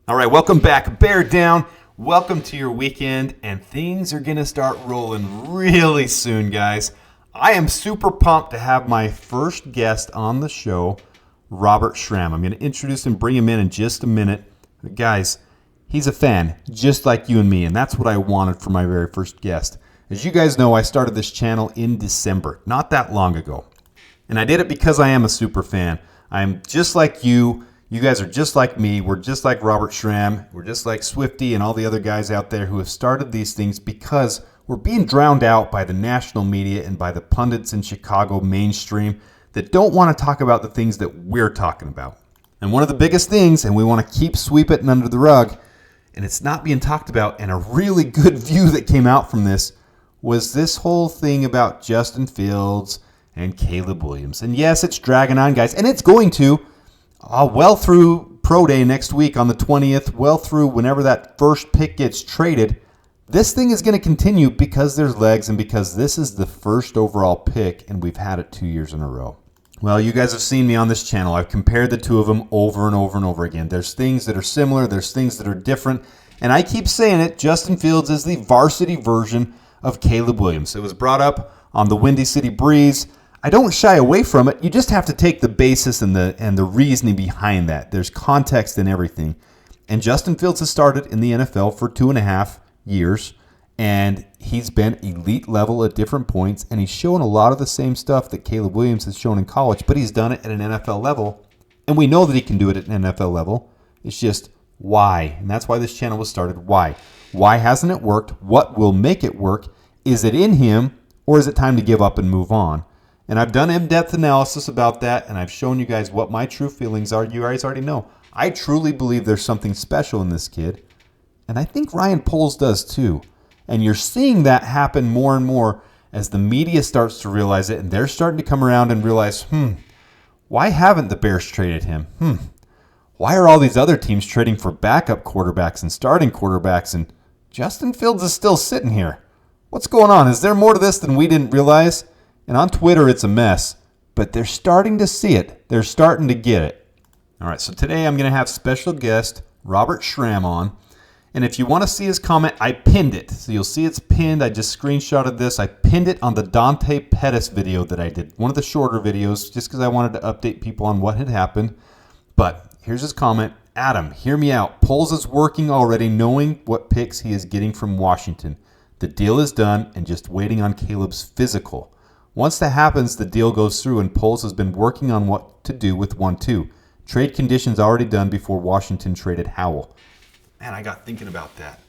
All right, welcome back, Bear Down. Welcome to your weekend, and things are going to start rolling really soon, guys. I am super pumped to have my first guest on the show, Robert Schramm. I'm going to introduce him, bring him in just a minute. But guys, he's a fan, just like you and me, and that's what I wanted for my very first guest. As you guys know, I started this channel in December, not that long ago. And I did it because I am a super fan. I'm just like you. You guys are just like me. We're just like Robert Schramm. We're just like Swifty and all the other guys out there who have started these things because we're being drowned out by the national media and by the pundits in Chicago mainstream that don't want to talk about the things that we're talking about. And one of the biggest things, and we want to keep sweeping it under the rug, and it's not being talked about, and a really good view that came out from this was this whole thing about Justin Fields and Caleb Williams. And yes, it's dragging on, guys, and it's going to. Well through Pro Day next week on the 20th, well through whenever that first pick gets traded, this thing is going to continue because there's legs and because this is the first overall pick and we've had it 2 years in a row. Well, you guys have seen me on this channel. I've compared the two of them over and over and over again. There's things that are similar, there's things that are different, and I keep saying it, Justin Fields is the varsity version of Caleb Williams. It was brought up on the Windy City Breeze. I don't shy away from it. You just have to take the basis and the reasoning behind that. There's context in everything. And Justin Fields has started in the NFL for 2.5 years, and he's been elite level at different points, and he's shown a lot of the same stuff that Caleb Williams has shown in college, but he's done it at an NFL level, and we know that he can do it at an NFL level. It's just why, and that's why this channel was started. Why? Why hasn't it worked? What will make it work? Is it in him, or is it time to give up and move on? And I've done in-depth analysis about that, and I've shown you guys what my true feelings are. You guys already know. I truly believe there's something special in this kid, and I think Ryan Poles does too. And you're seeing that happen more and more as the media starts to realize it, and they're starting to come around and realize, why haven't the Bears traded him? Why are all these other teams trading for backup quarterbacks and starting quarterbacks, and Justin Fields is still sitting here? What's going on? Is there more to this than we didn't realize? And on Twitter, it's a mess, but they're starting to see it. They're starting to get it. All right, so today I'm going to have special guest Robert Schramm on. And if you want to see his comment, I pinned it. So you'll see it's pinned. I just screenshotted this. I pinned it on the Dante Pettis video that I did, one of the shorter videos, just because I wanted to update people on what had happened. But here's his comment. Adam, hear me out. Poles is working already, knowing what picks he is getting from Washington. The deal is done and just waiting on Caleb's physical. Once that happens, the deal goes through, and Poles has been working on what to do with 1-2. Trade conditions already done before Washington traded Howell. Man, I got thinking about that.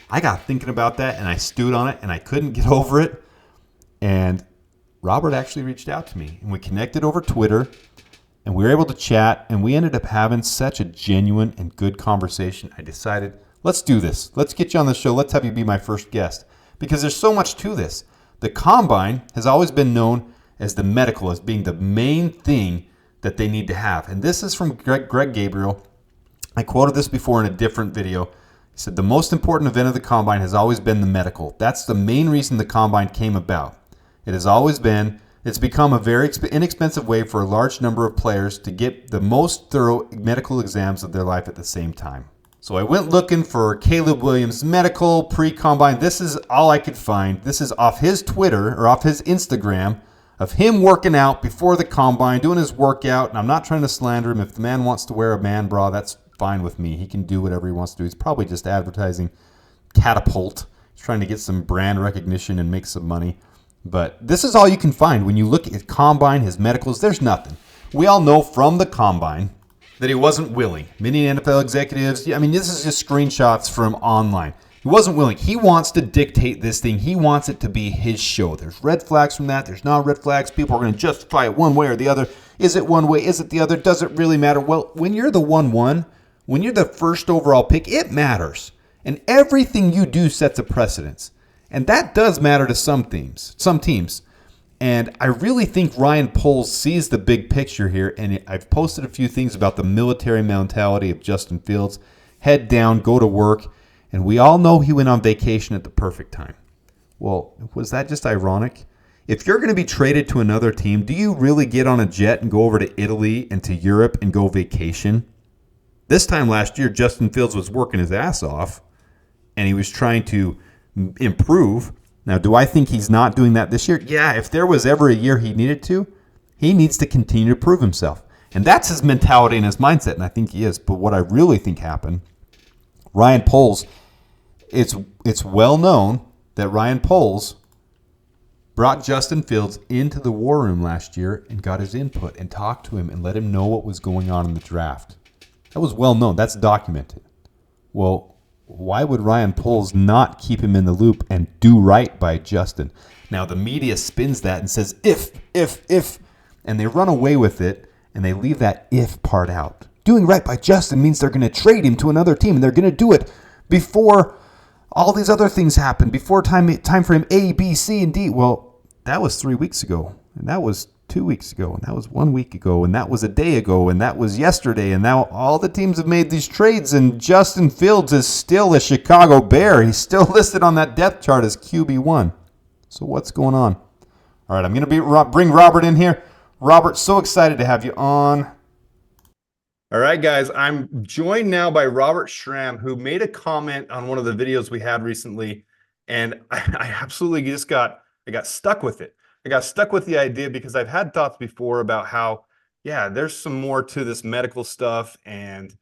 And I stewed on it, and I couldn't get over it. And Robert actually reached out to me, and we connected over Twitter, and we were able to chat, and we ended up having such a genuine and good conversation. I decided, let's do this. Let's get you on the show. Let's have you be my first guest, because there's so much to this. The combine has always been known as the medical, as being the main thing that they need to have. And this is from Greg Gabriel. I quoted this before in a different video. He said, the most important event of the combine has always been the medical. That's the main reason the combine came about. It's become a very inexpensive way for a large number of players to get the most thorough medical exams of their life at the same time. So I went looking for Caleb Williams medical pre-combine. This is all I could find. This is off his Twitter or off his Instagram of him working out before the combine, doing his workout. And I'm not trying to slander him. If the man wants to wear a man bra, that's fine with me. He can do whatever he wants to do. He's probably just advertising Catapult. He's trying to get some brand recognition and make some money. But this is all you can find. When you look at combine, his medicals, there's nothing. We all know from the combine that he wasn't willing. Many NFL executives, this is just screenshots from online. He wasn't willing. He wants to dictate this thing. He wants it to be his show. There's red flags from that. There's not red flags. People are going to justify it one way or the other. Is it one way? Is it the other? Does it really matter? Well, when you're the 1-1, when you're the first overall pick, it matters. And everything you do sets a precedence. And that does matter to some teams. And I really think Ryan Poles sees the big picture here, and I've posted a few things about the military mentality of Justin Fields. Head down, go to work, and we all know he went on vacation at the perfect time. Well, was that just ironic? If you're going to be traded to another team, do you really get on a jet and go over to Italy and to Europe and go vacation? This time last year, Justin Fields was working his ass off, and he was trying to improve. Now, do I think he's not doing that this year? Yeah, if there was ever a year he needed to, he needs to continue to prove himself. And that's his mentality and his mindset, and I think he is. But what I really think happened, Ryan Poles, it's well known that Ryan Poles brought Justin Fields into the war room last year and got his input and talked to him and let him know what was going on in the draft. That was well known. That's documented. Well, why would Ryan Poles not keep him in the loop and do right by Justin? Now, the media spins that and says, if, and they run away with it, and they leave that if part out. Doing right by Justin means they're going to trade him to another team, and they're going to do it before all these other things happen, before time frame A, B, C, and D. Well, that was 3 weeks ago, and that was 2 weeks ago, and that was 1 week ago, and that was a day ago, and that was yesterday, and now all the teams have made these trades, and Justin Fields is still a Chicago Bear. He's still listed on that depth chart as QB1. So what's going on? All right, I'm going to bring Robert in here. Robert, so excited to have you on. All right, guys, I'm joined now by Robert Schramm, who made a comment on one of the videos we had recently, and I absolutely I got stuck with it. I got stuck with the idea because I've had thoughts before about how, yeah, there's some more to this medical stuff, and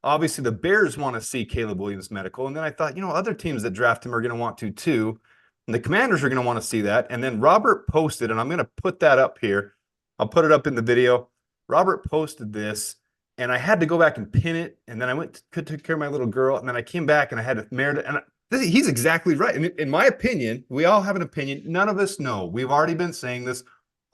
obviously the Bears want to see Caleb Williams medical, and then I thought, other teams that draft him are going to want to too, and the Commanders are going to want to see that, and then Robert posted, and I'm going to put that up here. I'll put it up in the video. Robert posted this, and I had to go back and pin it, and then I took care of my little girl, and then I came back and I had to merit it. And he's exactly right. And in my opinion, we all have an opinion. None of us know. We've already been saying this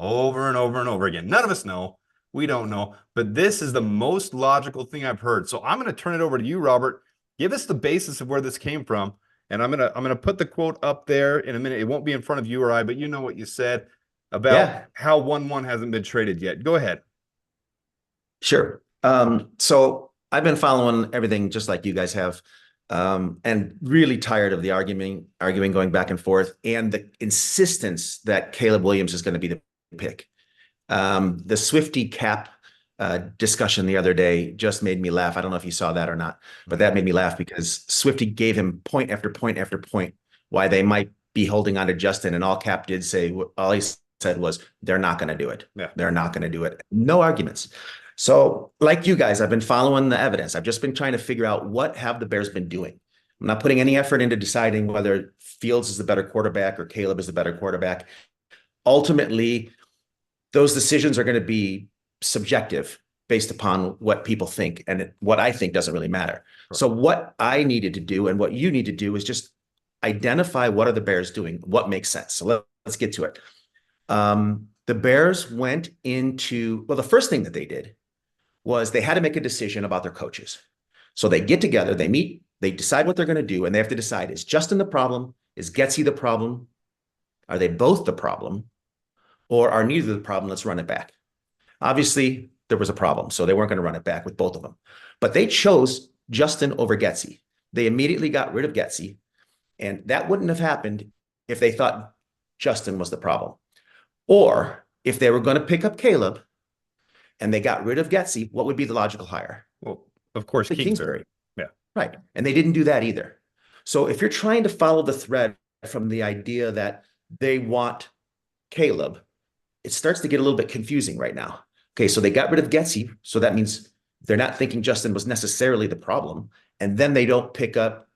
over and over and over again. None of us know. We don't know. But this is the most logical thing I've heard. So I'm going to turn it over to you, Robert. Give us the basis of where this came from. And I'm gonna put the quote up there in a minute. It won't be in front of you or I, but you know what you said about how 1-1 hasn't been traded yet. Go ahead. Sure. So I've been following everything just like you guys have, and really tired of the arguing going back and forth, and the insistence that Caleb Williams is going to be the pick. The Swifty cap discussion the other day just made me laugh. I don't know if you saw that or not, but that made me laugh because Swifty gave him point after point after point why they might be holding on to Justin, and all Cap did say, all he said was, they're not going to do it. Yeah. They're not going to do it. No arguments. So like you guys, I've been following the evidence. I've just been trying to figure out what have the Bears been doing. I'm not putting any effort into deciding whether Fields is the better quarterback or Caleb is the better quarterback. Ultimately, those decisions are going to be subjective based upon what people think, and what I think doesn't really matter. Right. So what I needed to do and what you need to do is just identify what are the Bears doing, what makes sense. So let's get to it. The Bears went into, well, the first thing that they did was they had to make a decision about their coaches. So they get together, they meet, they decide what they're going to do, and they have to decide, is Justin the problem? Is Getsy the problem? Are they both the problem? Or are neither the problem? Let's run it back. Obviously, there was a problem, so they weren't going to run it back with both of them. But they chose Justin over Getsy. They immediately got rid of Getsy, and that wouldn't have happened if they thought Justin was the problem. Or if they were going to pick up Caleb and they got rid of Getsy, what would be the logical hire? Well, of course, Kingsbury. Yeah. Right. And they didn't do that either. So if you're trying to follow the thread from the idea that they want Caleb, it starts to get a little bit confusing right now. Okay, so they got rid of Getsy, so that means they're not thinking Justin was necessarily the problem, and then they don't pick up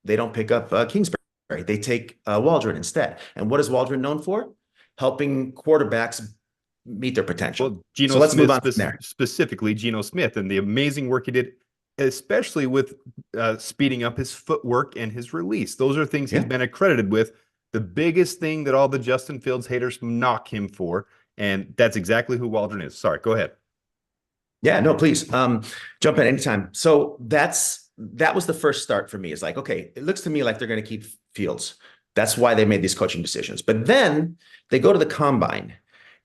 Kingsbury. They take Waldron instead. And what is Waldron known for? Helping quarterbacks meet their potential. Well, Geno so let's Smith move on from there. Specifically Geno Smith, and the amazing work he did, especially with speeding up his footwork and his release. Those are things he's been accredited with. The biggest thing that all the Justin Fields haters knock him for, and that's exactly who Waldron is. Sorry, go ahead. Yeah, no, please jump in anytime. So that was the first start for me. It's like, okay, it looks to me like they're going to keep Fields. That's why they made these coaching decisions. But then they go to the combine,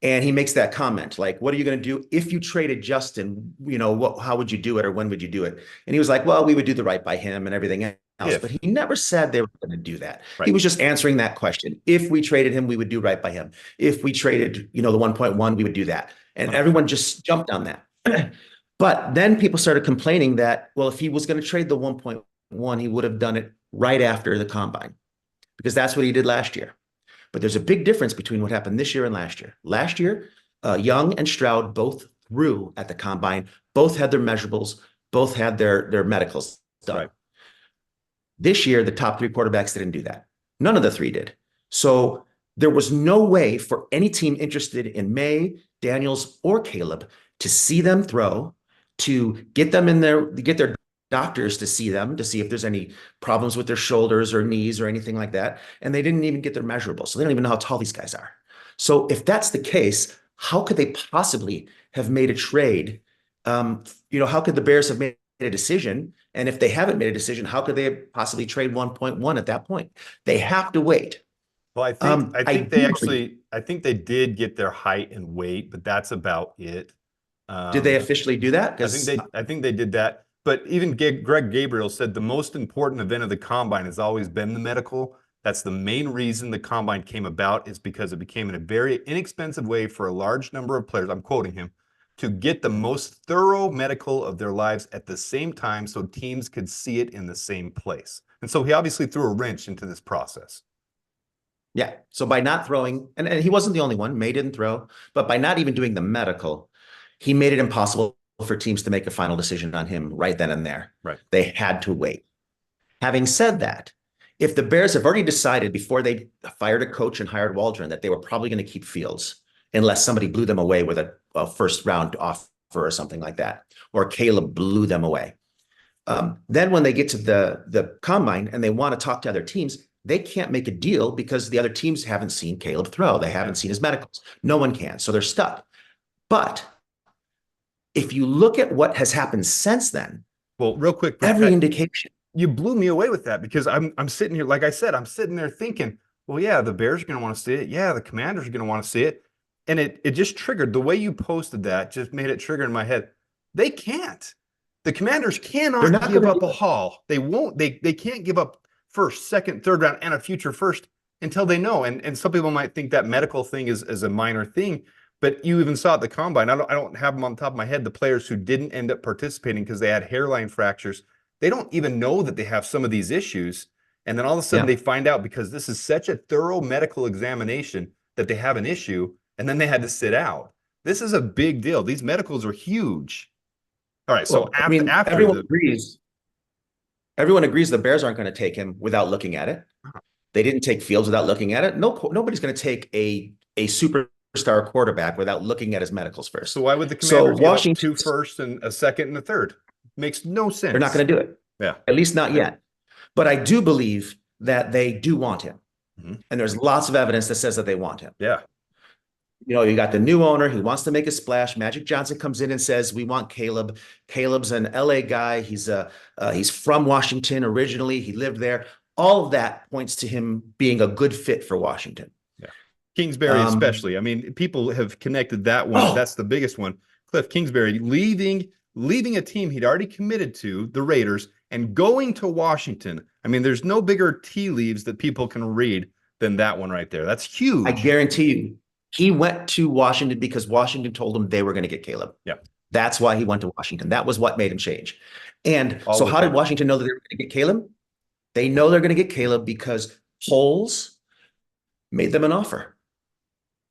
and he makes that comment, like, what are you going to do if you traded Justin? How would you do it, or when would you do it? And he was like, well, we would do the right by him and everything else. Yeah. But he never said they were going to do that. Right. He was just answering that question. If we traded him, we would do right by him. If we traded, the 1.1, we would do that. And everyone just jumped on that. But then people started complaining that, well, if he was going to trade the 1.1, he would have done it right after the combine because that's what he did last year. But there's a big difference between what happened this year and last year. Last year, Young and Stroud both threw at the combine, both had their measurables, both had their medicals done. Right. This year, the top three quarterbacks didn't do that. None of the three did. So there was no way for any team interested in May, Daniels, or Caleb to see them throw, to get them in there, to get their doctors to see them, to see if there's any problems with their shoulders or knees or anything like that. And they didn't even get their measurables. So they don't even know how tall these guys are. So if that's the case, how could they possibly have made a trade? How could the Bears have made a decision? And if they haven't made a decision, how could they possibly trade 1.1 at that point? They have to wait. Well, I think they did get their height and weight, but that's about it. Did they officially do that? I think they did that. But even Greg Gabriel said the most important event of the combine has always been the medical. That's the main reason the combine came about, is because it became a very inexpensive way for a large number of players, I'm quoting him, to get the most thorough medical of their lives at the same time so teams could see it in the same place. And so he obviously threw a wrench into this process. Yeah. So by not throwing, and he wasn't the only one, May didn't throw, but by not even doing the medical, he made it impossible for teams to make a final decision on him right then and there. Right. They had to wait. Having said that, if the Bears have already decided before they fired a coach and hired Waldron that they were probably going to keep Fields, unless somebody blew them away with a first round offer or something like that, or Caleb blew them away. Then when they get to the combine and they want to talk to other teams, they can't make a deal because the other teams haven't seen Caleb throw. They haven't seen his medicals. No one can. So they're stuck. But if you look at what has happened since then, well, real quick, every indication. You blew me away with that because I'm sitting here, like I said, I'm sitting there thinking, well, yeah, the Bears are going to want to see it. Yeah, the Commanders are going to want to see it. And it just triggered, the way you posted that just made it trigger in my head. They can't. The Commanders cannot give up a haul. They won't. They can't give up first, second, third round, and a future first until they know. And some people might think that medical thing is a minor thing, but you even saw at the combine. I don't have them on top of my head. The players who didn't end up participating because they had hairline fractures, they don't even know that they have some of these issues. And then all of a sudden they find out because this is such a thorough medical examination that they have an issue, and then they had to sit out. This is a big deal. These medicals are huge. All right, so everyone agrees. Everyone agrees the Bears aren't going to take him without looking at it. They didn't take Fields without looking at it. Nobody's going to take a superstar quarterback without looking at his medicals first. So why would the Commanders give up 2 firsts and a second and a third? Makes no sense. They're not going to do it. Yeah. At least not yet. But I do believe that they do want him. Mm-hmm. And there's lots of evidence that says that they want him. Yeah. You got the new owner. He wants to make a splash. Magic Johnson comes in and says, we want Caleb. Caleb's an LA guy. He's from Washington originally. He lived there. All of that points to him being a good fit for Washington. Yeah. Kingsbury especially. I mean, people have connected that one. Oh. That's the biggest one. Cliff Kingsbury leaving a team he'd already committed to, the Raiders, and going to Washington. I mean, there's no bigger tea leaves that people can read than that one right there. That's huge. I guarantee you. He went to Washington because Washington told him they were going to get Caleb. Yeah. That's why he went to Washington. That was what made him change. And so how did Washington know that they were going to get Caleb? They know they're going to get Caleb because Holes made them an offer.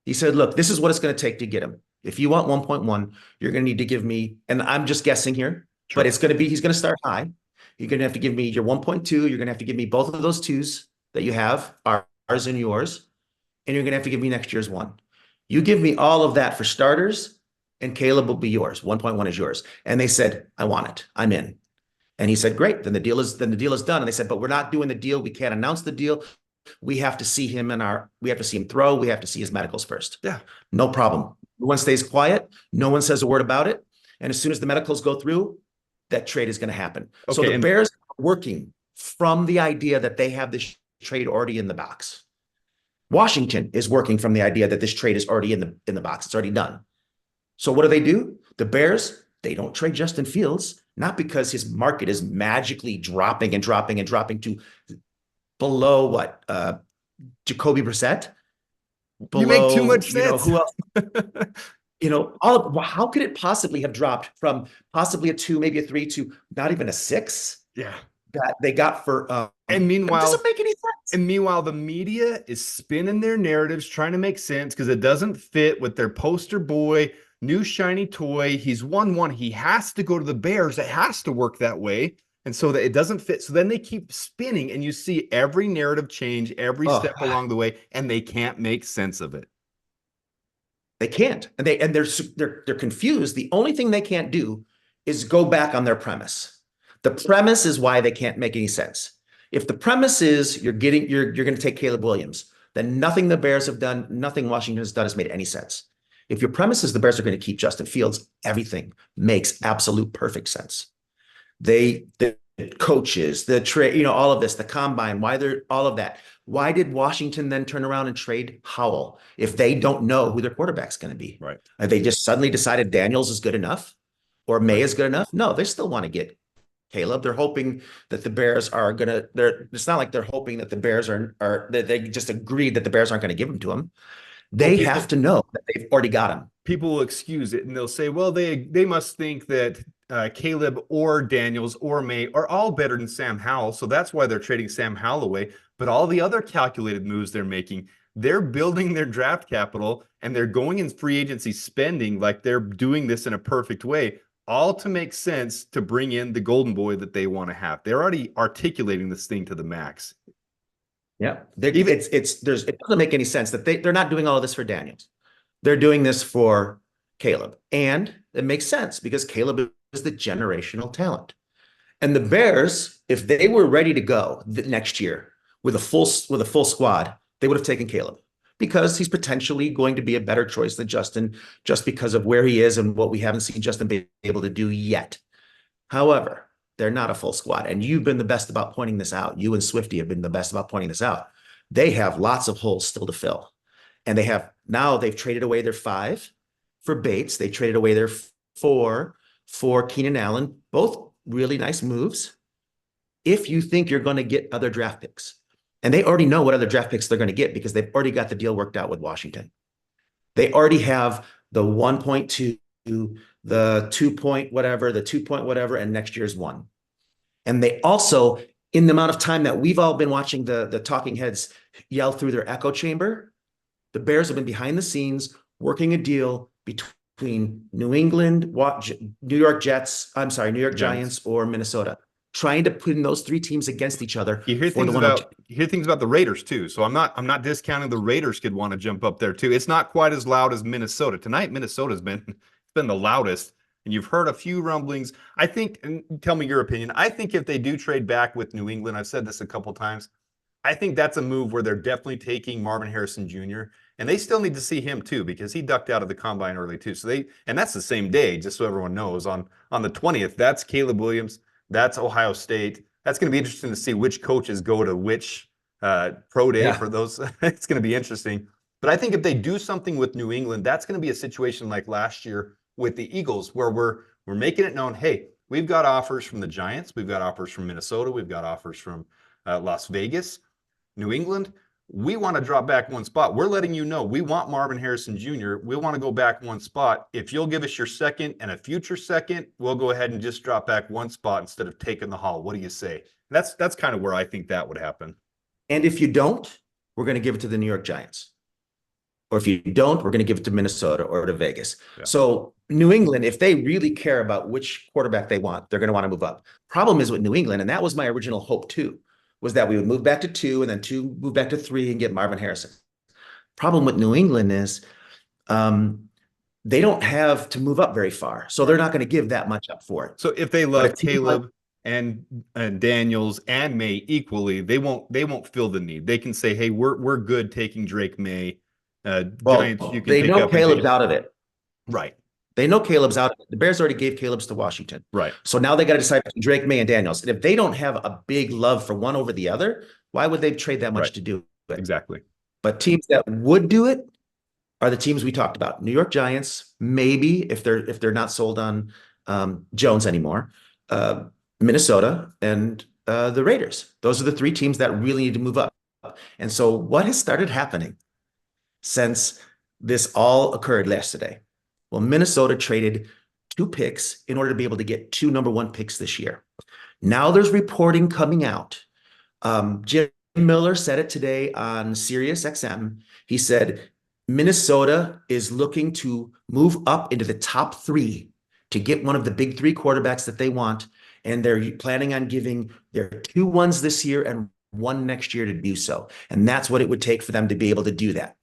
He said, look, this is what it's going to take to get him. If you want 1.1, you're going to need to give me, and I'm just guessing here, but he's going to start high. You're going to have to give me your 1.2. You're going to have to give me both of those twos that you have, ours and yours. And you're going to have to give me next year's one. You give me all of that for starters, and Caleb will be yours. 1.1 is yours. And they said, I want it. I'm in. And he said, great. Then the deal is done. And they said, but we're not doing the deal. We can't announce the deal. We have to see him we have to see him throw. We have to see his medicals first. Yeah. No problem. Everyone stays quiet. No one says a word about it. And as soon as the medicals go through, that trade is going to happen. Okay, so the Bears are working from the idea that they have this trade already in the box. Washington is working from the idea that this trade is already in the box. It's already done. So what do? The Bears, they don't trade Justin Fields, not because his market is magically dropping to below what? Jacoby Brissett? You make too much sense. Who else? how could it possibly have dropped from possibly a 2, maybe a 3 to not even a 6 Yeah. that they got for, And it doesn't meanwhile, make any sense. the media is spinning their narratives, trying to make sense because it doesn't fit with their poster boy, new shiny toy. He's won one. He has to go to the Bears. It has to work that way. And so that it doesn't fit. So then they keep spinning, and you see every narrative change every Oh, step along the way, and they can't make sense of it. they can't. They're confused. The only thing they can't do is go back on their premise. The premise is why they can't make any sense. If the premise is you're going to take Caleb Williams, then nothing the Bears have done, nothing Washington has done has made any sense. If your premise is the Bears are going to keep Justin Fields, everything makes absolute perfect sense. The coaches, the trade, all of this, the combine, why they're all of that. Why did Washington then turn around and trade Howell if they don't know who their quarterback's going to be? Right. Have they just suddenly decided Daniels is good enough or May is good enough? No, they still want to get Caleb. They're hoping that the Bears are going to, it's not like they're hoping that the Bears are that they just agreed that the Bears aren't going to give him to them. They have to know that they've already got him. People will excuse it and they'll say, well, they must think that Caleb or Daniels or May are all better than Sam Howell. So that's why they're trading Sam Howell away. But all the other calculated moves they're making, they're building their draft capital and they're going in free agency spending like they're doing this in a perfect way, all to make sense to bring in the golden boy that they want to have. They're already articulating this thing to the max. Yeah, it doesn't make any sense that they're not doing all of this for Daniels. They're doing this for Caleb, and it makes sense because Caleb is the generational talent. And the Bears, if they were ready to go next year with a full squad, they would have taken Caleb because he's potentially going to be a better choice than Justin, just because of where he is and what we haven't seen Justin be able to do yet. However, they're not a full squad. And you've been the best about pointing this out. You and Swifty have been the best about pointing this out. They have lots of holes still to fill. And they've traded away their 5 for Bates. They traded away their 4 for Keenan Allen. Both really nice moves. If you think you're going to get other draft picks, and they already know what other draft picks they're going to get because they've already got the deal worked out with Washington. They already have the 1.2, the 2 point whatever, the 2 point whatever, and next year's 1. And they also, in the amount of time that we've all been watching the talking heads yell through their echo chamber, the Bears have been behind the scenes working a deal between New England, New York Giants, or Minnesota, trying to put in those 3 teams against each other. You hear things about the Raiders too. So I'm not discounting the Raiders could want to jump up there too. It's not quite as loud as Minnesota. Tonight, Minnesota's been the loudest. And you've heard a few rumblings. I think, and tell me your opinion. I think if they do trade back with New England, I've said this a couple times, I think that's a move where they're definitely taking Marvin Harrison Jr. And they still need to see him too, because he ducked out of the combine early too. And that's the same day, just so everyone knows. On the 20th, that's Caleb Williams. That's Ohio State. That's going to be interesting to see which coaches go to which pro day for those. It's going to be interesting. But I think if they do something with New England, that's going to be a situation like last year with the Eagles, where we're making it known, hey, we've got offers from the Giants, we've got offers from Minnesota, we've got offers from Las Vegas, New England. We want to drop back 1 spot. We're letting you know we want Marvin Harrison Jr. We want to go back 1 spot. If you'll give us your second and a future second, we'll go ahead and just drop back 1 spot instead of taking the haul. What do you say? That's kind of where I think that would happen. And if you don't, we're going to give it to the New York Giants. Or if you don't, we're going to give it to Minnesota or to Vegas. Yeah. So New England, if they really care about which quarterback they want, they're going to want to move up. Problem is with New England, and that was my original hope too, was that we would move back to 2 and then 2 move back to 3 and get Marvin Harrison. Problem with New England is they don't have to move up very far. So they're not going to give that much up for it. So if they love Caleb and Daniels and May equally, they won't feel the need. They can say, hey, we're good taking Drake May. Giants, you can they know Caleb's out of it. Right. They know Caleb's out of it. The Bears already gave Caleb's to Washington. Right. So now they got to decide between Drake May and Daniels. And if they don't have a big love for one over the other, why would they trade that much to do it? Exactly. But teams that would do it are the teams we talked about. New York Giants, maybe if they're not sold on Jones anymore, Minnesota, and the Raiders. Those are the 3 teams that really need to move up. And so what has started happening since this all occurred yesterday Well, Minnesota traded 2 picks in order to be able to get 2 number 1 picks this year. Now there's reporting coming out. Jim Miller said it today on Sirius XM. He said Minnesota is looking to move up into the top 3 to get one of the big 3 quarterbacks that they want. And they're planning on giving their 2 ones this year and 1 next year to do so. And that's what it would take for them to be able to do that.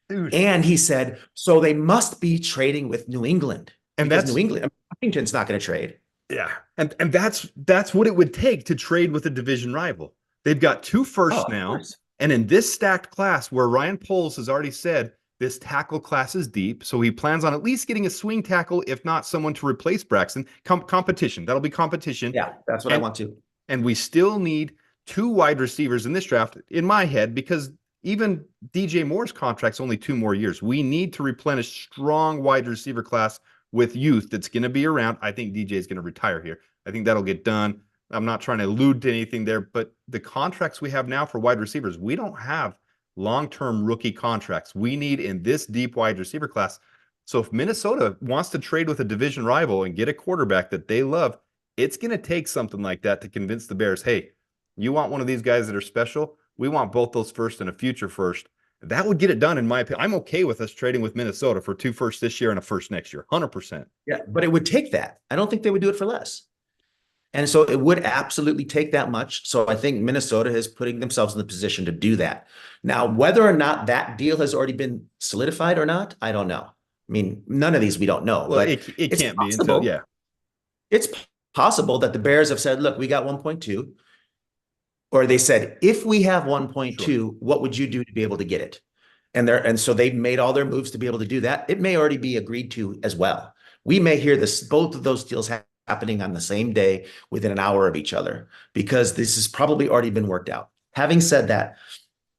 Dude. And he said, so they must be trading with New England. And because that's New England, Washington's not going to trade. Yeah. And that's what it would take to trade with a division rival. They've got 2 firsts now. And in this stacked class where Ryan Poles has already said this tackle class is deep, so he plans on at least getting a swing tackle, if not someone to replace Braxton. Competition. That'll be competition. Yeah, that's what I want to. And we still need 2 wide receivers in this draft, in my head, because even DJ Moore's contract's only 2 more years. We need to replenish strong wide receiver class with youth that's going to be around. I think DJ is going to retire here. I think that'll get done. I'm not trying to allude to anything there, but the contracts we have now for wide receivers, we don't have long-term rookie contracts. We need in this deep wide receiver class. So if Minnesota wants to trade with a division rival and get a quarterback that they love, it's going to take something like that to convince the Bears, hey, you want one of these guys that are special? We want both those first and a future first. That would get it done, in my opinion. I'm okay with us trading with Minnesota for 2 firsts this year and a first next year, 100%. Yeah, but it would take that. I don't think they would do it for less. And so it would absolutely take that much. So I think Minnesota is putting themselves in the position to do that. Now, whether or not that deal has already been solidified or not, I don't know. I mean, none of these we don't know. Well, but it can't be until, yeah. It's possible that the Bears have said, look, we got 1.2. Or they said, if we have 1.2, sure, what would you do to be able to get it? And so they've made all their moves to be able to do that. It may already be agreed to as well. We may hear both of those deals happening on the same day within an hour of each other, because this has probably already been worked out. Having said that,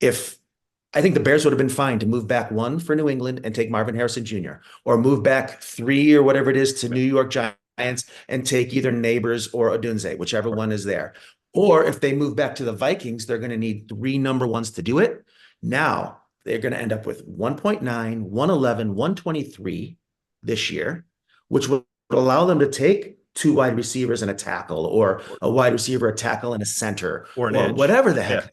I think the Bears would have been fine to move back 1 for New England and take Marvin Harrison Jr., or move back 3 or whatever it is to New York Giants and take either Neighbors or Odunze, whichever one is there. Or if they move back to the Vikings, they're going to need 3 number 1s to do it. Now they're going to end up with 1.9, 111, 123 this year, which will allow them to take 2 wide receivers and a tackle, or a wide receiver, a tackle, and a center, or whatever the heck.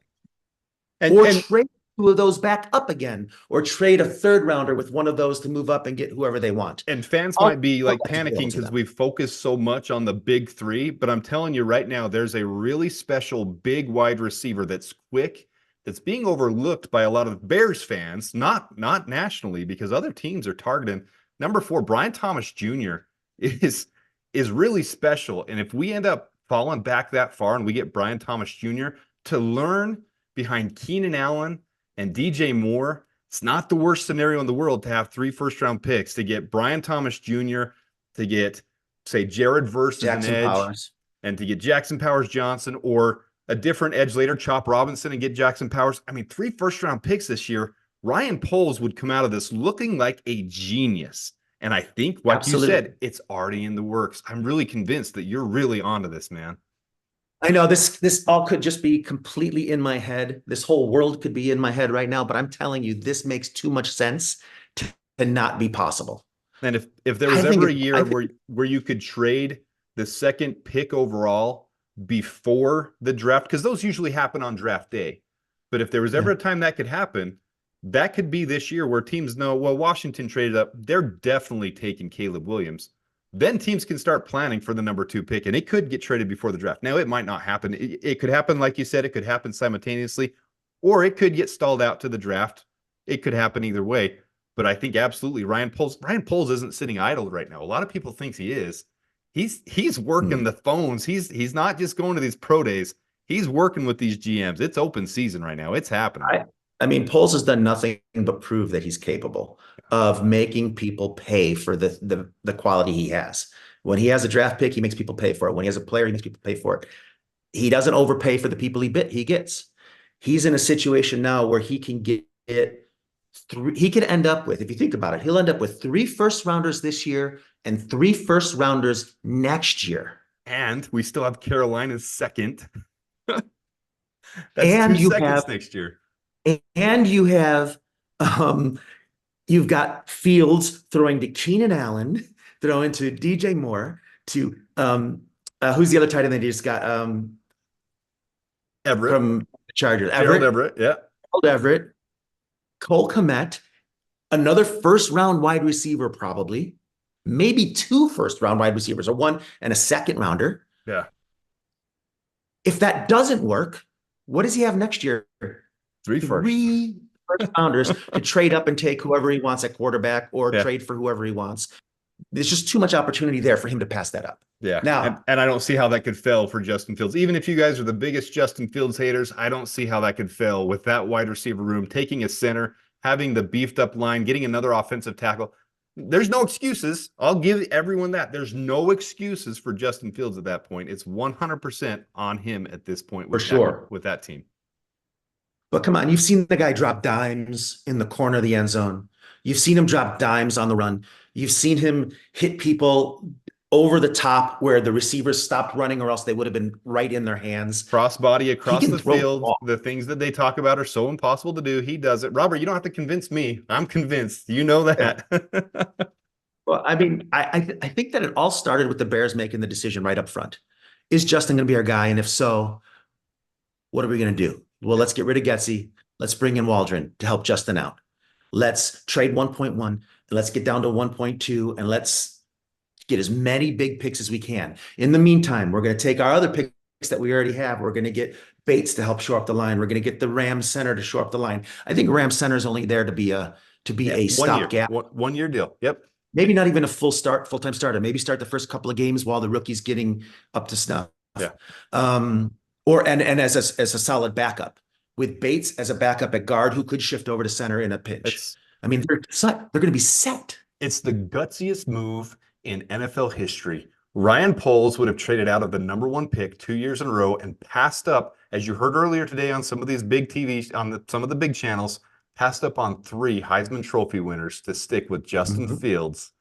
Yeah. Or trade 2 of those back up again, or trade a 3rd rounder with one of those to move up and get whoever they want. And fans might be like panicking because we've focused so much on the big 3, but I'm telling you right now, there's a really special big wide receiver that's quick, that's being overlooked by a lot of Bears fans, not nationally, because other teams are targeting. Number 4, Brian Thomas Jr. is really special. And if we end up falling back that far and we get Brian Thomas Jr. to learn behind Keenan Allen and DJ Moore, it's not the worst scenario in the world to have 3 first-round picks, to get Brian Thomas Jr., to get, say, Jared Verse as an edge, Powers, and to get Jackson Powers Johnson, or a different edge later, Chop Robinson, and get Jackson Powers. I mean, 3 first-round picks this year. Ryan Poles would come out of this looking like a genius. And I think, like you said, it's already in the works. I'm really convinced that you're really onto this, man. I know this all could just be completely in my head. This whole world could be in my head right now, but I'm telling you, this makes too much sense to not be possible. And if there was ever a year where you could trade the 2nd pick overall before the draft, because those usually happen on draft day, but if there was ever a time that could happen, that could be this year, where teams know, well, Washington traded up, they're definitely taking Caleb Williams. Then teams can start planning for the number 2 pick, and it could get traded before the draft. Now, it might not happen. It could happen, like you said, it could happen simultaneously, or it could get stalled out to the draft. It could happen either way. But I think absolutely Ryan Poles isn't sitting idle right now. A lot of people think he is. He's working the phones. He's not just going to these pro days. He's working with these GMs. It's open season right now. It's happening. I mean, Poles has done nothing but prove that he's capable of making people pay for the quality he has. When he has a draft pick, he makes people pay for it. When he has a player, he makes people pay for it. He doesn't overpay for the people he gets. He's in a situation now where he can get he could end up with, if you think about it, he'll end up with 3 first-rounders this year and 3 first-rounders next year. And we still have Carolina's 2nd. That's and 2 seconds next year. And you have You've got Fields throwing to Keenan Allen, throwing to DJ Moore, to who's the other tight end they just got Everett. from the Chargers? Gerald Everett. Yeah. Gerald Everett, Cole Kmet, another first round wide receiver, probably, maybe 2 first round wide receivers, or 1 and a second rounder. Yeah. If that doesn't work, what does he have next year? 3 first. 3 first rounders to trade up and take whoever he wants at quarterback, or Yeah. trade for whoever he wants. There's just too much opportunity there for him to pass that up. Yeah. Now, and I don't see how that could fail for Justin Fields. Even if you guys are the biggest Justin Fields haters, I don't see how that could fail with that wide receiver room, taking a center, having the beefed up line, getting another offensive tackle. There's no excuses. I'll give everyone that. There's no excuses for Justin Fields at that point. It's 100% on him at this point with for sure, with that team. But come on, you've seen the guy drop dimes in the corner of the end zone. You've seen him drop dimes on the run. You've seen him hit people over the top where the receivers stopped running, or else they would have been right in their hands. Crossbody across the field. The things that they talk about are so impossible to do. He does it. Robert, you don't have to convince me. I'm convinced. You know that. Yeah. Well, I mean, I think that it all started with the Bears making the decision right up front. Is Justin going to be our guy? And if so, what are we going to do? Well, let's get rid of Getsy. Let's bring in Waldron to help Justin out. Let's trade 1.1, and let's get down to 1.2, and let's get as many big picks as we can. In the meantime, we're going to take our other picks that we already have. We're going to get Bates to help shore up the line. We're going to get the Rams center to shore up the line. I think Rams center is only there to be a stopgap. 1 year deal. Yep. Maybe not even a full-time starter. Maybe start the first couple of games while the rookie's getting up to snuff. Yeah. And as a solid backup, with Bates as a backup at guard who could shift over to center in a pinch. I mean, they're going to be set. It's the gutsiest move in NFL history. Ryan Poles would have traded out of the #1 pick 2 years in a row and passed up, as you heard earlier today on some of these big TV, some of the big channels, passed up on 3 Heisman Trophy winners to stick with Justin Fields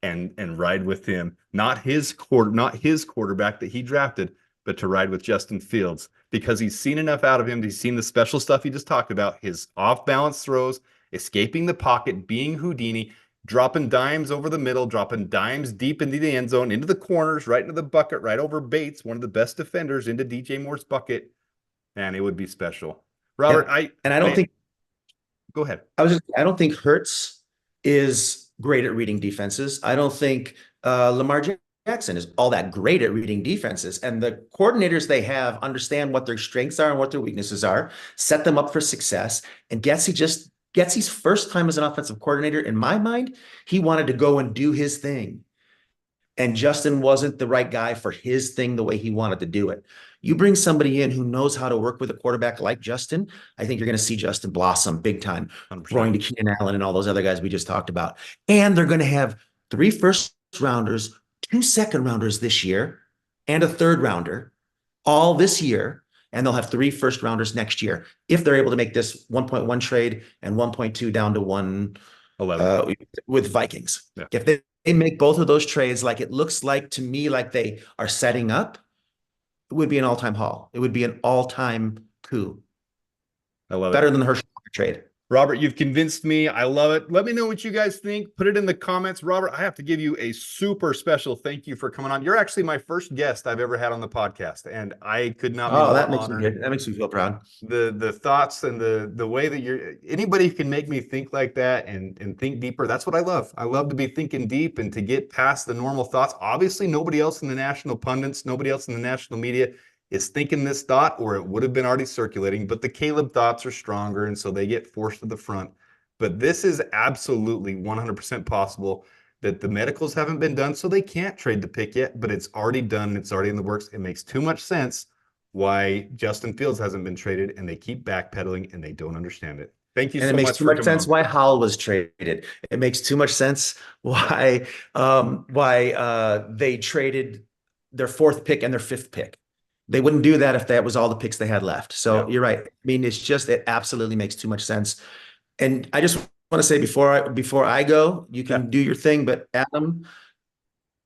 and ride with him. Not his quarterback that he drafted, but to ride with Justin Fields, because he's seen enough out of him. He's seen the special stuff he just talked about, his off-balance throws, escaping the pocket, being Houdini, dropping dimes over the middle, dropping dimes deep into the end zone, into the corners, right into the bucket, right over Bates, one of the best defenders, into DJ Moore's bucket. Man, it would be special. Robert, yeah. Go ahead. I don't think Hurts is great at reading defenses. I don't think Lamar Jackson is all that great at reading defenses. And the coordinators they have understand what their strengths are and what their weaknesses are, set them up for success. And Getsy's first time as an offensive coordinator, in my mind, he wanted to go and do his thing. And Justin wasn't the right guy for his thing the way he wanted to do it. You bring somebody in who knows how to work with a quarterback like Justin, I think you're going to see Justin blossom big time, 100%. Throwing to Keenan Allen and all those other guys we just talked about. And they're going to have 3 first rounders, 2 second rounders this year, and a 3rd rounder all this year. And they'll have 3 first rounders next year if they're able to make this 1.1 trade and 1.2 down to 111 with Vikings. Yeah. If they make both of those trades, like it looks like to me, like they are setting up, it would be an all-time haul. It would be an all-time coup. I love it. Better than the Herschel trade. Robert, you've convinced me. I love it. Let me know what you guys think. Put it in the comments. Robert, I have to give you a super special thank you for coming on. You're actually my first guest I've ever had on the podcast, and I could not be more honored. That makes me feel proud. The thoughts and the way that anybody who can make me think like that and think deeper, that's what I love. I love to be thinking deep and to get past the normal thoughts. Obviously, nobody else in the national pundits, nobody else in the national media is thinking this thought, or it would have been already circulating, but the Caleb thoughts are stronger, and so they get forced to the front. But this is absolutely 100% possible that the medicals haven't been done, so they can't trade the pick yet, but it's already done, and it's already in the works. It makes too much sense why Justin Fields hasn't been traded, and they keep backpedaling, and they don't understand it. Thank you so much. And it makes too much sense why Howell was traded. It makes too much sense why they traded their 4th pick and their 5th pick. They wouldn't do that if that was all the picks they had left. So You're right. I mean, it absolutely makes too much sense. And I just want to say before I go, you can do your thing, but Adam,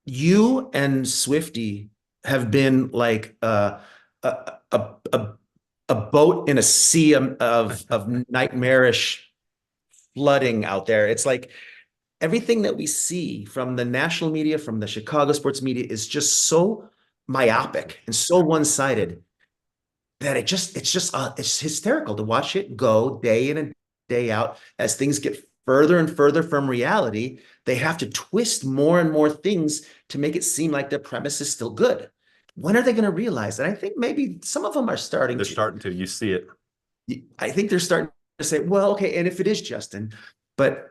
you and Swifty have been like a boat in a sea of nightmarish flooding out there. It's like everything that we see from the national media, from the Chicago sports media, is just so myopic and so one-sided that it's hysterical to watch it go day in and day out. As things get further and further from reality, they have to twist more and more things to make it seem like their premise is still good. When are they going to realize that? I think maybe some of them are starting. They're starting to. You see it. I think they're starting to say, well, okay, and if it is Justin, but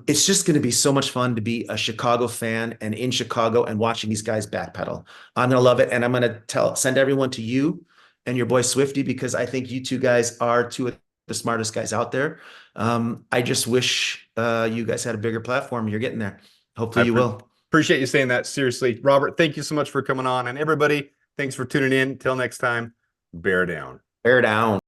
it's just going to be so much fun to be a Chicago fan and in Chicago and watching these guys backpedal. I'm going to love it, and I'm going to send everyone to you and your boy Swifty, because I think you two guys are two of the smartest guys out there. I just wish you guys had a bigger platform. You're getting there. Hopefully you will. Appreciate you saying that. Seriously, Robert, thank you so much for coming on. And everybody, thanks for tuning in. Till next time, bear down. Bear down.